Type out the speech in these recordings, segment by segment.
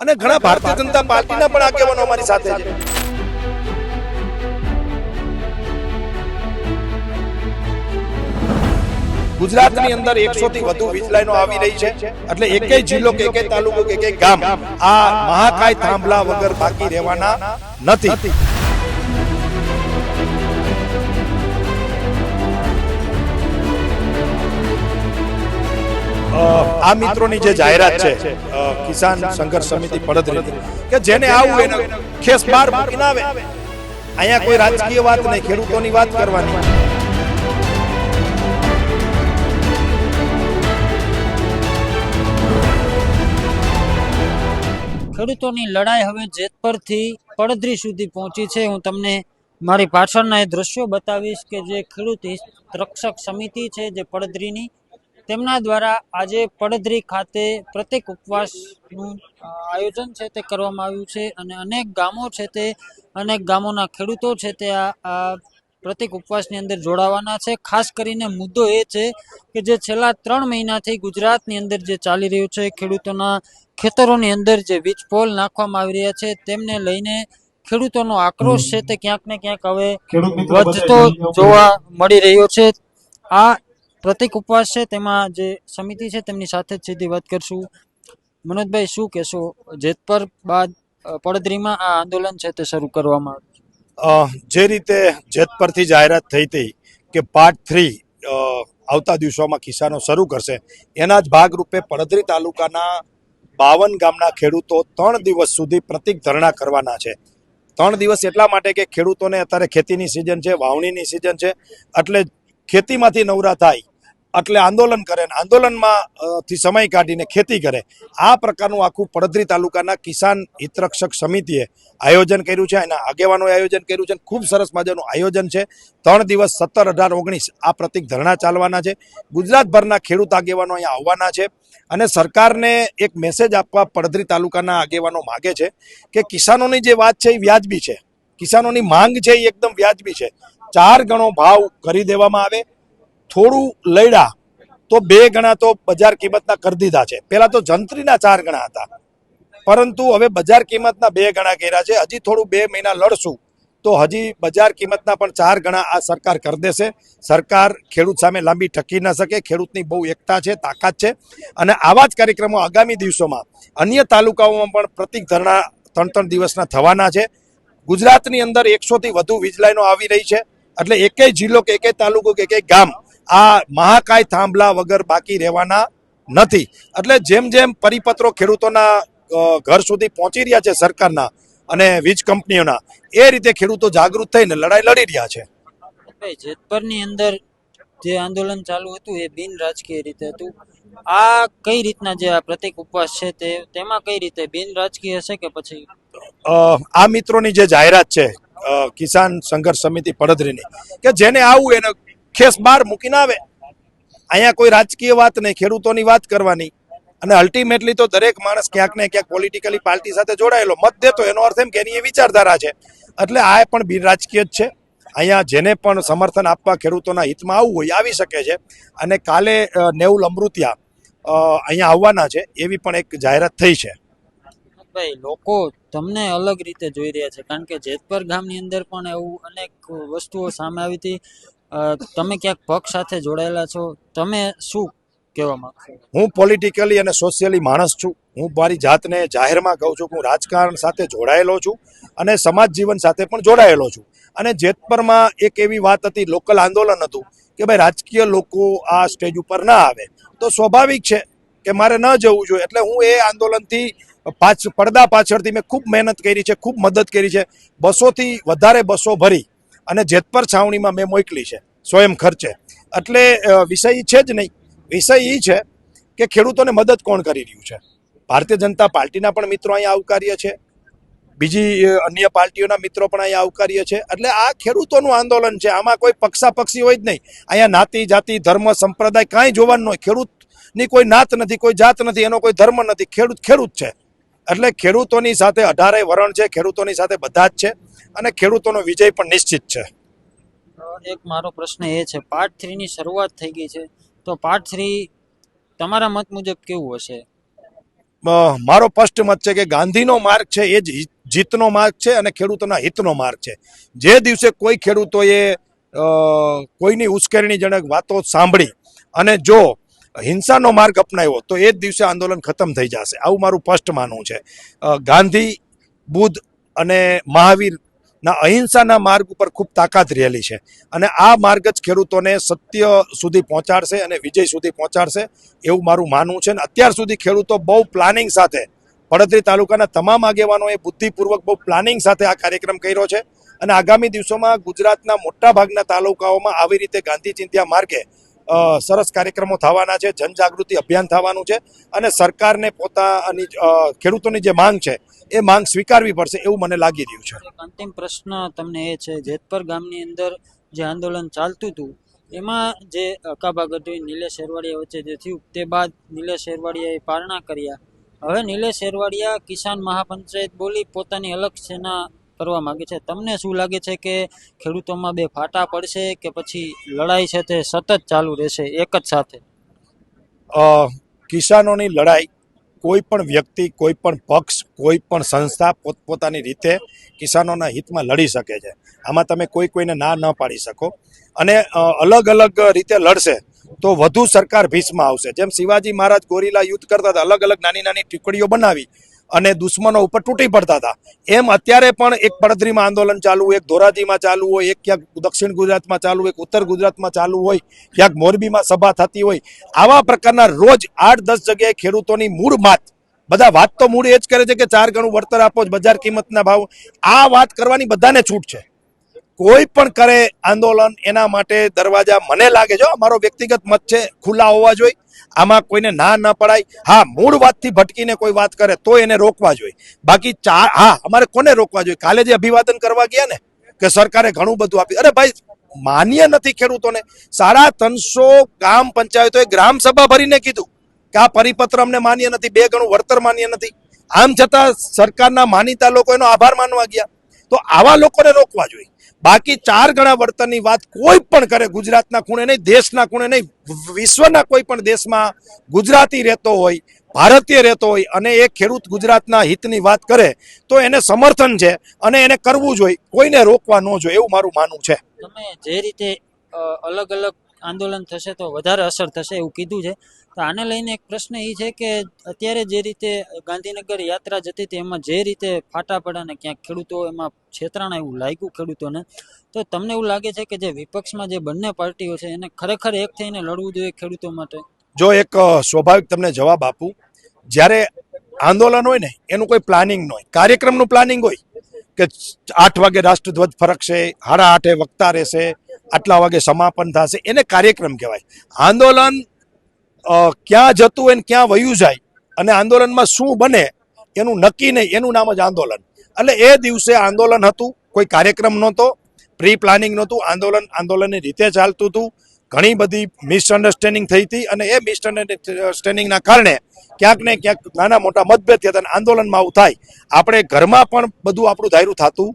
અને ઘણા ભારતીય જનતા પાર્ટીના પણ આગેવાનો અમારી સાથે છે. ગુજરાતની અંદર 100 થી વધુ વીજ લાઈનો આવી રહી છે. એટલે એકેય જિલ્લો કે એકેય તાલુકો કે એકેય ગામ આ મહાકાય થાંભલા વગર બાકી રહેવાના નથી. આ મિત્રોની જે જાહેરાત છે કિસાન સંઘર્ષ સમિતિ પડધરીની, કે જેને આવું એને ખેસ બહાર મૂકીને આવે. અહીંયા કોઈ રાજકીય વાત નહીં, ખેડૂતોની વાત કરવાની. ખેડૂતોની લડાઈ હવે જેતપરથી પડધરી સુધી પહોંચી છે. હું તમને મારી પાછળના એ દ્રશ્યો બતાવીશ કે જે ખેડૂત રક્ષક સમિતિ છે જે પડધરીની, તેમના દ્વારા આજે પડધરી ખાતે પ્રત્યેક ઉપવાસનું આયોજન છે તે કરવામાં આવ્યું છે અને અનેક ગામો છે તે અનેક ગામોના ખેડૂતો છે તે આ પ્રત્યેક ઉપવાસની અંદર જોડાવાના છે. ખાસ કરીને મુદ્દો એ છે કે જે છેલ્લા 3 મહિનાથી ગુજરાતની અંદર જે ચાલી રહ્યું છે, ખેડૂતોના ખેતરોની અંદર જે વીજ પોલ નાખવામાં આવી રહ્યા છે તેમને લઈને ખેડૂતોનો આક્રોશ છે તે ક્યાંક ને ક્યાંક હવે વધતો જોવા મળી રહ્યો છે. આ પ્રતિક ઉપવાસ છે તેમાં જે સમિતિ છે તેમની સાથે જ સીધી વાત કરશું. મનોજભાઈ, શું કહેશો? જેતપર બાદ પડધરીમાં આ આંદોલન છે તે શરૂ કરવામાં આવ્યું. જે રીતે જેતપરથી જાહેરાત થઈ હતી કે પાર્ટ 3 આવતા દિવસોમાં કિસાનો શરૂ કરશે, એના જ ભાગરૂપે પડધરી તાલુકાના 52 ગામના ખેડૂતો 3 દિવસ સુધી પ્રતિક ધરણા કરવાના છે. 3 દિવસ એટલા માટે કે ખેડૂતોને અત્યારે ખેતીની સિઝન છે, વાવણીની સિઝન છે, એટલે ખેતીમાંથી નવરા થાય એટલે આંદોલન કરે, આંદોલનમાં થી સમય કાઢીને ખેતી કરે. આ પ્રકારનું આખું પડધરી તાલુકાના કિસાન હિતરક્ષક સમિતિએ આયોજન કર્યું છે. એના આગેવાનોએ આયોજન કર્યું છે. ખૂબ સરસ મજાનું આયોજન છે. 3 દિવસ 17, 18, 19 આ પ્રતિક ધરણા ચાલવાના છે. ગુજરાતભરના ખેડૂત આગેવાનો અહીંયા આવવાના છે અને સરકારને એક મેસેજ આપવા પડધરી તાલુકાના આગેવાનો માગે છે કે કિસાનોની જે વાત છે એ વ્યાજબી છે, કિસાનોની માંગ છે એ એકદમ વ્યાજબી છે. 4 ગણો ભાવ કરી દેવામાં આવે. થોડું લડ્યા તો 2 ગણા તો બજાર કિંમતના કરી દીધા છે. પહેલા તો જંત્રીના 4 ગણા હતા, પરંતુ હવે બજાર કિંમતના 2 ગણા કર્યા છે. હજી થોડું 2 મહિના લડશું તો હજી બજાર કિંમતના પણ 4 ગણા આ સરકાર કરી દેશે. સરકાર ખેડૂત સામે લાંબી ટકી ન શકે. ખેડૂતની બહુ એકતા છે, તાકાત છે અને આવા જ કાર્યક્રમો આગામી દિવસોમાં અન્ય તાલુકાઓમાં પણ પ્રતિક ધરણા 3 દિવસના થવાના છે. ગુજરાતની અંદર 100 થી વધુ વીજ લાઈનો આવી રહી છે. એટલે એકેય જિલ્લો કે એકેય તાલુકો કે એકેય ગામ આ મહાકાય થાંભલા વગર બાકી રહેવાના નથી. એટલે જેમ જેમ પરિપત્રો ખેડૂતોના ઘર સુધી પહોંચી રહ્યા છે સરકારના અને વીજ કંપનીઓના, એ રીતે ખેડૂતો જાગૃત થઈને લડાઈ લડી રહ્યા છે. જેતપરની અંદર જે આંદોલન ચાલુ હતું એ બિન રાજકીય રીતે હતું. આ કઈ રીતના જે આ પ્રતિક ઉપવાસ છે તેમાં કઈ રીતે બિન રાજકીય હશે કે પછી? આ મિત્રોની જે જાહેરાત છે કિસાન સંઘર્ષ સમિતિ પડધરીની, કે જેને આવું એને ખેસ બહાર મૂકીને આવે. અહીંયા કોઈ રાજકીય વાત નહીં, ખેડૂતોની વાત કરવાની. અને અલ્ટિમેટલી તો દરેક માણસ ક્યાંક ને ક્યાંક પોલિટિકલી પાર્ટી સાથે જોડાયેલો મત દેતો, એનો અર્થ એમ કે એની એ વિચારધારા છે. એટલે આ પણ બિન રાજકીય જ છે. અહીંયા જેને પણ સમર્થન આપવા ખેડૂતોના હિતમાં આવવું હોય આવી શકે છે. અને કાલે નેવુલ અમૃતિયા અહીંયા આવવાના છે એવી પણ એક જાહેરાત થઈ છે. ભાઈ, લોકો તમને અલગ રીતે જોઈ રહ્યા છે કારણ કે જેતપર ગામની અંદર પણ એવું અનેક વસ્તુઓ સામે આવી હતી. તમે ક્યાંક પક્ષ સાથે જોડાયેલા છો, તમે શું કહેવા માંગશો? હું પોલિટિકલી અને સોશિયલી માણસ છું. હું મારી જાતને જાહેરમાં કહું છું કે હું રાજકારણ સાથે જોડાયેલો છું અને સમાજ જીવન સાથે પણ જોડાયેલો છું. અને જેતપરમાં એક એવી વાત હતી, લોકલ આંદોલન હતું કે ભાઈ રાજકીય લોકો આ સ્ટેજ ઉપર ના આવે તો સ્વાભાવિક છે કે મારે ન જવું જોઈએ. એટલે હું એ આંદોલનથી પડદા પાછળથી મેં ખૂબ મહેનત કરી છે, ખૂબ મદદ કરી છે. 200 થી વધારે બસો ભરી અને જેતપર છાવણીમાં મેં મોકલી છે સ્વયં ખર્ચે. એટલે વિષય છે જ નહીં, વિષય એ છે કે ખેડૂતોને મદદ કોણ કરી રહ્યું છે. ભારતીય જનતા પાર્ટીના પણ મિત્રો અહીંયા આવકાર્ય છે, બીજી અન્ય પાર્ટીઓના મિત્રો પણ અહીંયા આવકાર્ય છે. એટલે આ ખેડૂતોનું આંદોલન છે. આમાં કોઈ પક્ષાપક્ષી હોય જ નહીં. અહીંયા નાતી જાતિ ધર્મ સંપ્રદાય કાંઈ જોવાનું હોય. ખેડૂતની કોઈ નાત નથી, કોઈ જાત નથી, એનો કોઈ ધર્મ નથી. ખેડૂત છે. એટલે ખેડૂતોની સાથે 18 વરણ છે, ખેડૂતોની સાથે બધા જ છે અને ખેડૂતોનો વિજય પણ નિશ્ચિત છે. એક મારો પ્રશ્ન એ છે, પાર્ટ 3 ની શરૂઆત થઈ ગઈ છે તો પાર્ટ 3 તમારા મત મુજબ કેવું હશે? મારો સ્પષ્ટ મત છે કે ગાંધીનો માર્ગ છે એ જ જીતનો માર્ગ છે અને ખેડૂતોના હિતનો માર્ગ છે. જે દિવસે કોઈ ખેડૂતોએ કોઈની ઉશ્કેરણીજનક વાતો સાંભળી અને જો હિંસાનો માર્ગ અપનાવ્યો તો એ જ દિવસે આંદોલન ખતમ થઈ જશે, આવું મારું સ્પષ્ટ માનવું છે. ગાંધી, બુદ્ધ અને મહાવીરના અહિંસાના માર્ગ ઉપર ખૂબ તાકાત રહેલી છે અને આ માર્ગ જ ખેડૂતોને સત્ય સુધી પહોંચાડશે અને વિજય સુધી પહોંચાડશે એવું મારું માનવું છે. અને અત્યાર સુધી ખેડૂતો બહુ પ્લાનિંગ સાથે, પડદરી તાલુકાના તમામ આગેવાનોએ બુદ્ધિપૂર્વક બહુ પ્લાનિંગ સાથે આ કાર્યક્રમ કર્યો છે અને આગામી દિવસોમાં ગુજરાતના મોટા ભાગના તાલુકાઓમાં આવી રીતે ગાંધી ચિંધ્યા માર્ગે સરસ કાર્યક્રમો થવાના છે, જનજાગૃતિ અભિયાન થવાનું છે અને સરકારને પોતાની ખેડૂતોની જે માંગ છે એ માંગ સ્વીકારવી પડશે એવું મને લાગી રહ્યું છે. એક અંતિમ પ્રશ્ન તમને એ છે, જેતપર ગામની અંદર જે આંદોલન ચાલતું હતું એમાં જે અકાબા ગઢવી નિલેશ શેરવાડિયા વચ્ચે જે થયું તે બાદ નિલેશ શેરવાડિયાએ પારણા કર્યા. હવે નિલેશ શેરવાડિયા કિસાન મહાપંચાયત બોલી પોતાની અલગ સેના કરવા માંગે છે. તમને શું લાગે છે કે ખેડૂતોમાં બે ફાટા પડશે કે પછી લડાઈ છે તે સતત ચાલુ રહેશે એક જ સાથે? કિસાનોની લડાઈ કોઈ પણ વ્યક્તિ, કોઈ પણ પક્ષ, કોઈ પણ સંસ્થા પોતપોતાની રીતે કિસાનોના હિતમાં લડી શકે છે. આમાં તમે કોઈને ના ન પાડી શકો અને અલગ અલગ રીતે લડશે તો વધુ સરકાર ભીષમાં આવશે. જેમ શિવાજી મહારાજ ગોરીલા યુદ્ધ કરતા હતા, અલગ અલગ નાની નાની ટુકડીઓ બનાવી અને દુશ્મનો ઉપર તૂટી પડતા હતા, એમ અત્યારે પણ એક પડદરીમાં આંદોલન ચાલુ હોય, એક ધોરાજીમાં ચાલુ હોય, એક ક્યાંક દક્ષિણ ગુજરાતમાં ચાલુ હોય, એક ઉત્તર ગુજરાતમાં ચાલુ હોય, ક્યાંક મોરબીમાં સભા થતી હોય, આવા પ્રકારના રોજ 8-10 જગ્યાએ ખેડૂતોની મૂળ વાત, બધા વાત તો મૂળ એ જ કરે છે કે 4 ગણું વળતર આપો, બજાર કિંમતના ભાવ, આ વાત કરવાની બધાને છૂટ છે. કોઈ પણ કરે આંદોલન એના માટે દરવાજા, મને લાગે છે, મારો વ્યક્તિગત મત છે, ખુલ્લા હોવા જોઈએ. આમાં કોઈને ના ન પડાય. હા, મૂળ વાતથી ભટકીને કોઈ વાત કરે તો એને રોકવા જોઈએ. બાકી અમારે કોને રોકવા જોઈએ? કાલે જે અભિવાદન કરવા ગયા ને કે સરકારે ઘણું બધું આપ્યું, અરે ભાઈ માન્ય નથી ખેડૂતોને. 350 ગ્રામ પંચાયતોએ ગ્રામ સભા ભરીને કીધું કે આ પરિપત્ર અમને માન્ય નથી, 2 ગણું વળતર માન્ય નથી. આમ છતાં સરકારના માનીતા લોકો એનો આભાર માનવા ગયા. તો આવા લોકોને રોકવા જોઈએ. બાકી 4 ગણા વળતરની વાત કોઈ પણ કરે, ગુજરાતના ખૂણે નહીં, દેશના ખૂણે નહીં, વિશ્વના કોઈ પણ દેશમાં ગુજરાતી રહેતો હોય, ભારતીય રહેતો હોય અને એ ખેડૂત ગુજરાતના હિતની વાત કરે તો એને સમર્થન છે અને એને કરવું જોઈએ, કોઈને રોકવા ન જોઈએ એવું મારું માનવું છે. તમે જે રીતે અલગ અલગ આંદોલન થશે તો વધારે અસર થશે એવું કીધું છે, તો આને લઈને એક પ્રશ્ન એ છે કે અત્યારે જે રીતે ગાંધીનગર યાત્રા જતી હતી એમાં જે રીતે ફાટા પડ્યા ને ક્યાંક ખેડૂતો એમાં છેતરાણા એવું લાગ્યું ખેડૂતોને, તો તમને એવું લાગે છે કે જે વિપક્ષમાં જે બંને પાર્ટીઓ છે એને ખરેખર એક થઈને લડવું જોઈએ ખેડૂતો માટે? જો એક સ્વાભાવિક તમને જવાબ આપું, જ્યારે આંદોલન હોય ને એનું કોઈ પ્લાનિંગ ન હોય, કાર્યક્રમનું પ્લાનિંગ હોય કે 8 વાગે રાષ્ટ્રધ્વજ ફરકશે, 8:30 વક્તા રહેશે, આટલા વાગે સમાપન થશે, એને કાર્યક્રમ કહેવાય. આંદોલન ક્યાં જતું હોય ને ક્યાં વયું જાય અને આંદોલનમાં શું બને એનું નક્કી નહીં, એનું નામ જ આંદોલન. એટલે એ દિવસે આંદોલન હતું, કોઈ કાર્યક્રમ નહોતો, પ્રી પ્લાનિંગ નહોતું, આંદોલનની રીતે ચાલતું હતું. ઘણી બધી મિસઅન્ડરસ્ટેન્ડિંગ થઈ હતી અને એ મિસઅન્ડરસ્ટેન્ડિંગના કારણે ક્યાંક ને ક્યાંક નાના મોટા મતભેદ થયા હતા અને આંદોલનમાં આવું થાય. આપણે ઘરમાં પણ બધું આપણું ધાર્યું થતું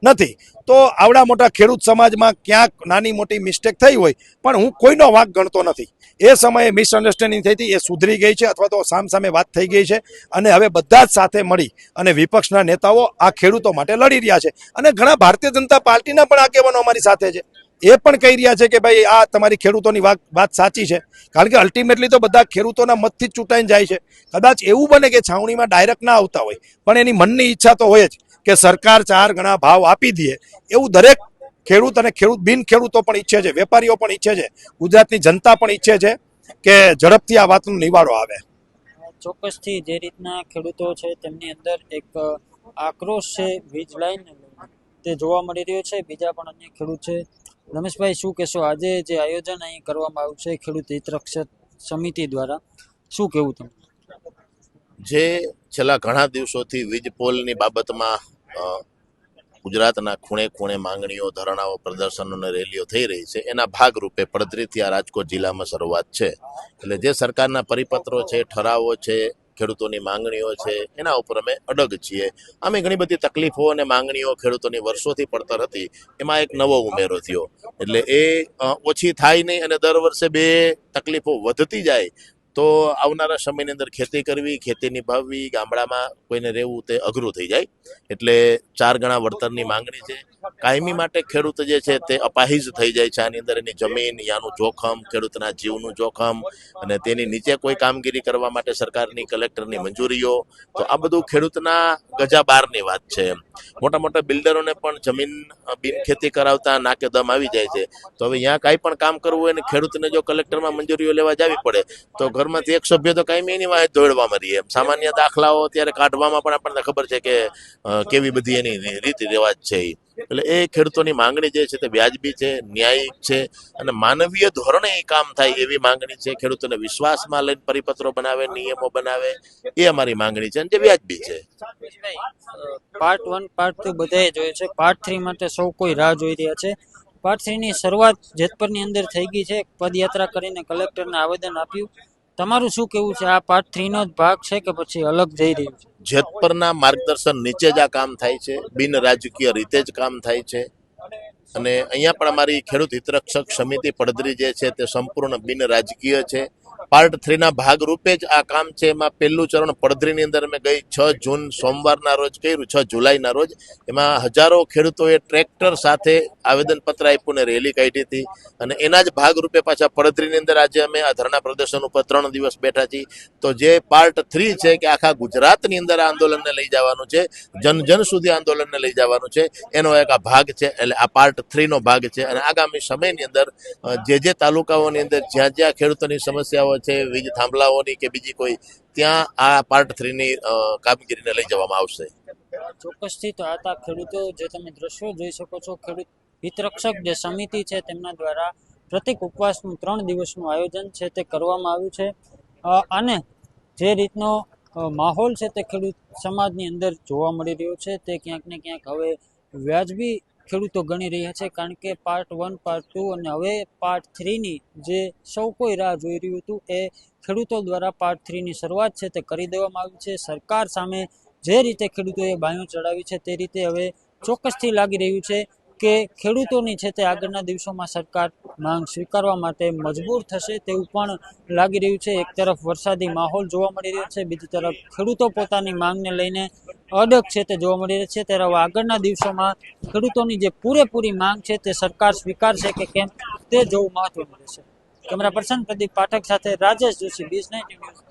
નથી. તો આવડા મોટા ખેડૂત સમાજમાં ક્યાંક નાની મોટી મિસ્ટેક થઈ હોય, પણ હું કોઈનો વાંક ગણતો નથી. એ સમયે મિસઅન્ડરસ્ટેન્ડિંગ થઈ હતી, એ સુધરી ગઈ છે અથવા તો સામે વાત થઈ ગઈ છે અને હવે બધા જ સાથે મળી અને વિપક્ષના નેતાઓ આ ખેડૂતો માટે લડી રહ્યા છે અને ઘણા ભારતીય જનતા પાર્ટીના પણ આગેવાનો અમારી સાથે છે. એ પણ કહી રહ્યા છે કે ભાઈ આ તમારી ખેડૂતોની વાત સાચી છે, કારણ કે અલ્ટિમેટલી તો બધા ખેડૂતોના મતથી જ ચૂંટાઈને જાય છે. કદાચ એવું બને કે છાવણીમાં ડાયરેક્ટ ના આવતા હોય, પણ એની મનની ઈચ્છા તો હોય જ કે સરકાર 4 ગણા ભાવ આપી દે, એવું દરેક ખેડૂત અને બિન ખેડૂતો પણ ઈચ્છે છે, વેપારીઓ પણ ઈચ્છે છે, ગુજરાતની જનતા પણ ઈચ્છે છે કે ઝડપથી આ વાતનો નિવારો આવે. ચોક્કસથી જે રીતના ખેડૂતો છે તેમની અંદર એક આક્રોશ છે વીજ લાઈન તે જોવા મળી રહ્યો છે. બીજા પણ અન્ય ખેડૂત છે. રમેશભાઈ, શું કહેશો, આજે જે આયોજન અહીં કરવામાં આવ્યું છે ખેડૂત હિતરક્ષક સમિતિ દ્વારા, શું કહેવું તમે? જે છેલ્લા ઘણા દિવસોથી વીજ પોલની બાબતમાં ગુજરાતના ખૂણે ખૂણે માંગણીઓ, ધરણાઓ, પ્રદર્શનો અને રેલીઓ થઈ રહી છે, એના ભાગરૂપે પડદરીથી આ રાજકોટ જિલ્લામાં શરૂઆત છે. એટલે જે સરકારના પરિપત્રો છે, ઠરાવો છે, ખેડૂતોની માંગણીઓ છે, એના ઉપર અમે અડગ છીએ. અમે ઘણી બધી તકલીફો અને માંગણીઓ ખેડૂતોની વર્ષોથી પડતર હતી, એમાં એક નવો ઉમેરો થયો. એટલે એ ઓછી થાય નહીં અને દર વર્ષે 2 તકલીફો વધતી જાય તો આવનારા સમયની અંદર ખેતી કરવી, ખેતી નિભાવવી, ગામડામાં કોઈને રહેવું તે અઘરું થઈ જાય. એટલે 4 ગણા વળતરની માંગણી છે. કાયમી માટે ખેડૂત જે છે તે અપાહિજ થઈ જાય છે. આની અંદર એની જમીન, યાનું જોખમ, ખેડૂતના જીવનું જોખમ અને તેની નીચે કોઈ કામગીરી કરવા માટે સરકારની કલેક્ટરની મંજૂરીઓ, તો આ બધું ખેડૂતના ગજા બહારની વાત છે. મોટા મોટા બિલ્ડરોને પણ જમીન બિન ખેતી કરાવતા નાકે દમ આવી જાય છે. તો હવે ત્યાં કાંઈ પણ કામ કરવું હોય ને ખેડૂતને જો કલેક્ટરમાં મંજૂરીઓ લેવા જવી પડે તો ઘરમાંથી એક સભ્ય તો કાંઈ એની વાંહે દોડવામાં રહીએ. સામાન્ય દાખલાઓ અત્યારે કાઢવામાં પણ આપણને ખબર છે કે કેવી બધી એની રીતિ રિવાજ છે. એટલે એ ખેડૂતોની માંગણી જે છે તે વ્યાજબી છે, ન્યાયિક છે અને માનવીય ધોરણે એ કામ થાય એવી માંગણી છે. ખેડૂતોને વિશ્વાસમાં લઈને પરિપત્રો બનાવે, નિયમો બનાવે, એ અમારી માંગણી છે અને જે વ્યાજબી છે. પાર્ટ 1 પાર્ટ 2 બધાએ જોયું છે. પાર્ટ 3 માટે સૌ કોઈ રાહ જોઈ રહ્યા છે. પાર્ટ 3 ની શરૂઆત જેતપરની અંદર થઈ ગઈ છે. પદયાત્રા કરીને કલેક્ટરને આવેદન આપ્યું. તમારું શું કેવું છે? આ પાર્ટ 3 નો જ ભાગ છે કે પછી અલગ જઈ રહ્યું છે? જેતપરના માર્ગદર્શન નીચે જ આ કામ થાય છે, બિન રાજકીય રીતે જ કામ થાય છે. અને અહીંયા પણ અમારી ખેડૂત હિતરક્ષક સમિતિ પડદરી જે છે તે સંપૂર્ણ બિન રાજકીય છે. પાર્ટ 3 ના ભાગ રૂપે જ આ કામ છે. એમાં પહેલું ચરણ પડદરીની અંદર અમે ગઈ 6 જૂન સોમવારના રોજ કર્યું, 6 જુલાઈના રોજ. એમાં હજારો ખેડૂતોએ ટ્રેક્ટર સાથે આવેદનપત્ર આપ્યું ને રેલી કાઢી હતી. અને એના જ ભાગ રૂપે પાછા પડદરીની અંદર આજે અમે આ ધરણા પ્રદર્શન ઉપર 3 દિવસ બેઠા છીએ. તો જે પાર્ટ 3 છે કે આખા ગુજરાતની અંદર આ આંદોલનને લઈ જવાનું છે, જન જન સુધી આંદોલનને લઈ જવાનું છે, એનો એક આ ભાગ છે. એટલે આ પાર્ટ 3 નો ભાગ છે. અને આગામી સમયની અંદર જે તાલુકાઓની અંદર જ્યાં જ્યાં ખેડૂતોની સમસ્યાઓ છે, વીજ થાંભલાઓની કે બીજી કોઈ, ત્યાં આ પાર્ટ 3 ની કામગીરીને લઈ જવામાં આવશે. ચોક્કસથી તો આ ખેડૂતો જે તમે દ્રશ્યો જોઈ શકો છો, ખેડૂત હિતરક્ષક જે સમિતિ છે તેમના દ્વારા પ્રતિક ઉપવાસનું 3 દિવસનું આયોજન છે તે કરવામાં આવ્યું છે. અને જે રીતનો માહોલ છે તે ખેડૂત સમાજની અંદર જોવા મળી રહ્યો છે તે ક્યાંક ને ક્યાંક હવે વ્યાજબી ખેડૂતો ગણી રહ્યા છે. કારણ કે પાર્ટ 1 પાર્ટ 2 અને હવે પાર્ટ 3 ની જે સૌ કોઈ રાહ જોઈ રહ્યું હતું એ ખેડૂતો દ્વારા પાર્ટ 3 ની શરૂઆત છે તે કરી દેવામાં આવી છે. સરકાર સામે જે રીતે ખેડૂતોએ બાયું ચડાવી છે તે રીતે હવે ચોક્કસથી લાગી રહ્યું છે કે ખેડૂતોની છે તે આગળના દિવસોમાં સરકાર માંગ સ્વીકારવા માટે મજબૂર થશે તેવું પણ લાગી રહ્યું છે. એક તરફ વરસાદી માહોલ જોવા મળી રહ્યો છે, બીજી તરફ ખેડૂતો પોતાની માંગને લઈને અડગ છે તે જોવા મળી રહ્યું છે. ત્યારે હવે આગળના દિવસોમાં ખેડૂતોની જે પૂરેપૂરી માંગ છે તે સરકાર સ્વીકારશે કે કેમ તે જોવું મહત્વનું રહેશે. કેમેરા પર્સન પ્રદીપ પાઠક સાથે રાજેશ જોશી, BIZ19 ન્યૂઝ.